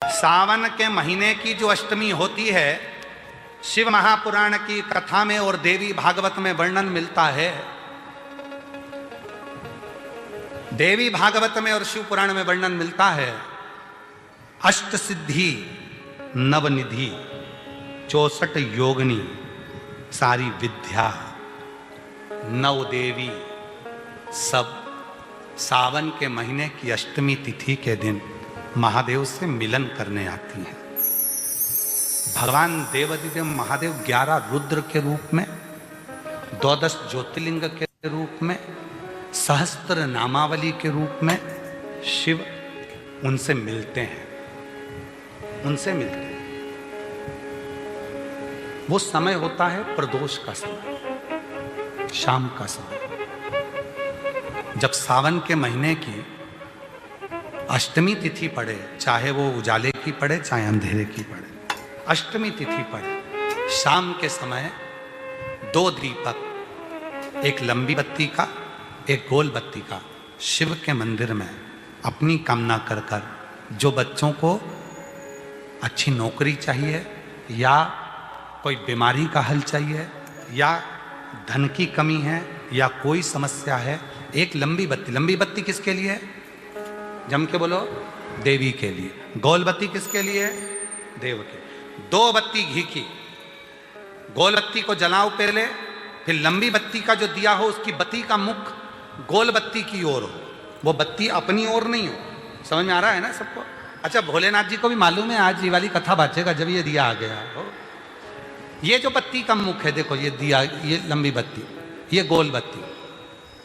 सावन के महीने की जो अष्टमी होती है, शिव महापुराण की कथा में और देवी भागवत में वर्णन मिलता है। देवी भागवत में और शिव पुराण में वर्णन मिलता है, अष्ट सिद्धि नवनिधि 64 योगिनी सारी विद्या नव देवी सब सावन के महीने की अष्टमी तिथि के दिन महादेव से मिलन करने आती हैं। भगवान देवाधिदेव महादेव 11 रुद्र के रूप में, 12 ज्योतिर्लिंग के रूप में, सहस्त्र नामावली के रूप में शिव उनसे मिलते हैं, उनसे मिलते हैं। वो समय होता है प्रदोष का समय, शाम का समय। जब सावन के महीने की अष्टमी तिथि पड़े, चाहे वो उजाले की पड़े चाहे अंधेरे की पड़े, अष्टमी तिथि पड़े, शाम के समय 2 दीपक, एक लंबी बत्ती का एक गोल बत्ती का, शिव के मंदिर में अपनी कामना कर कर, जो बच्चों को अच्छी नौकरी चाहिए या कोई बीमारी का हल चाहिए या धन की कमी है या कोई समस्या है, एक लंबी बत्ती किसके लिए है? जम के बोलो, देवी के लिए। गोल बत्ती किसके लिए है? देव के। 2 बत्ती घी की, गोल बत्ती को जलाओ पहले, फिर लंबी बत्ती का जो दिया हो उसकी बत्ती का मुख गोल बत्ती की ओर हो, वो बत्ती अपनी ओर नहीं हो। समझ में आ रहा है ना सबको? अच्छा, भोलेनाथ जी को भी मालूम है आज ये वाली कथा बाजेगा जब ये दिया आ गया हो। ये जो बत्ती का मुख है, देखो ये दिया, ये लंबी बत्ती, ये गोल बत्ती,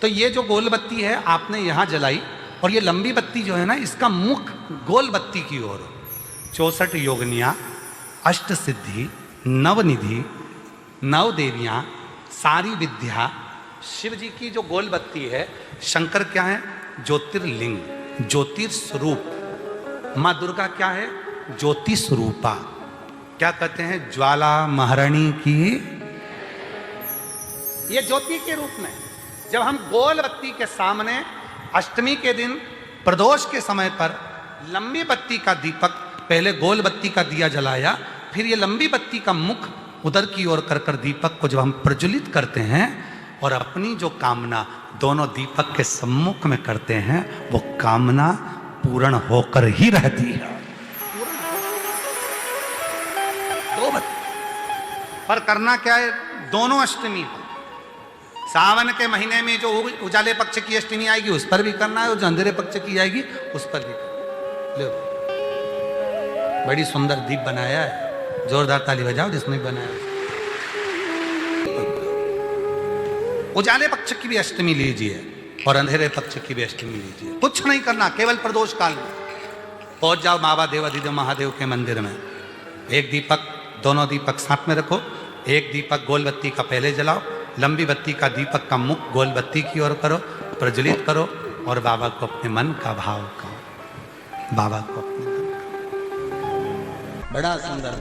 तो ये जो गोल बत्ती है आपने यहां जलाई और ये लंबी बत्ती जो है ना, इसका मुख गोल बत्ती की ओर हो। 64 योगिनियां, अष्ट सिद्धि, नवनिधि, 9 देवियां, सारी विद्या, शिव जी की जो गोल बत्ती है, शंकर क्या है? ज्योतिर्लिंग, ज्योतिर्स्वरूप। मां दुर्गा क्या है? ज्योति स्वरूपा। क्या कहते हैं? ज्वाला महारानी की, ये ज्योति के रूप में। जब हम गोल बत्ती के सामने अष्टमी के दिन प्रदोष के समय पर लंबी बत्ती का दीपक, पहले गोल बत्ती का दिया जलाया, फिर ये लंबी बत्ती का मुख उधर की ओर कर कर दीपक को जब हम प्रज्वलित करते हैं और अपनी जो कामना दोनों दीपक के सम्मुख में करते हैं, वो कामना पूर्ण होकर ही रहती है। 2 बत्ती पर करना क्या है? दोनों अष्टमी पर, सावन के महीने में जो उजाले पक्ष की अष्टमी आएगी उस पर भी करना है, और जो अंधेरे पक्ष की आएगी उस पर भी करना है। बड़ी सुंदर दीप बनाया है, जोरदार ताली बजाओ जिसने बनाया। उजाले पक्ष की भी अष्टमी लीजिए और अंधेरे पक्ष की भी अष्टमी लीजिए। कुछ नहीं करना, केवल प्रदोष काल में पहुंच जाओ बाबा देवाधिदेव महादेव के मंदिर में। एक दीपक, दोनों दीपक साथ में रखो। एक दीपक गोल बत्ती का पहले जलाओ, लंबी बत्ती का दीपक का मुख गोल बत्ती की ओर करो, प्रज्वलित करो और बाबा को अपने मन का भाव कहो। बाबा को अपने मन का, बड़ा सुंदर।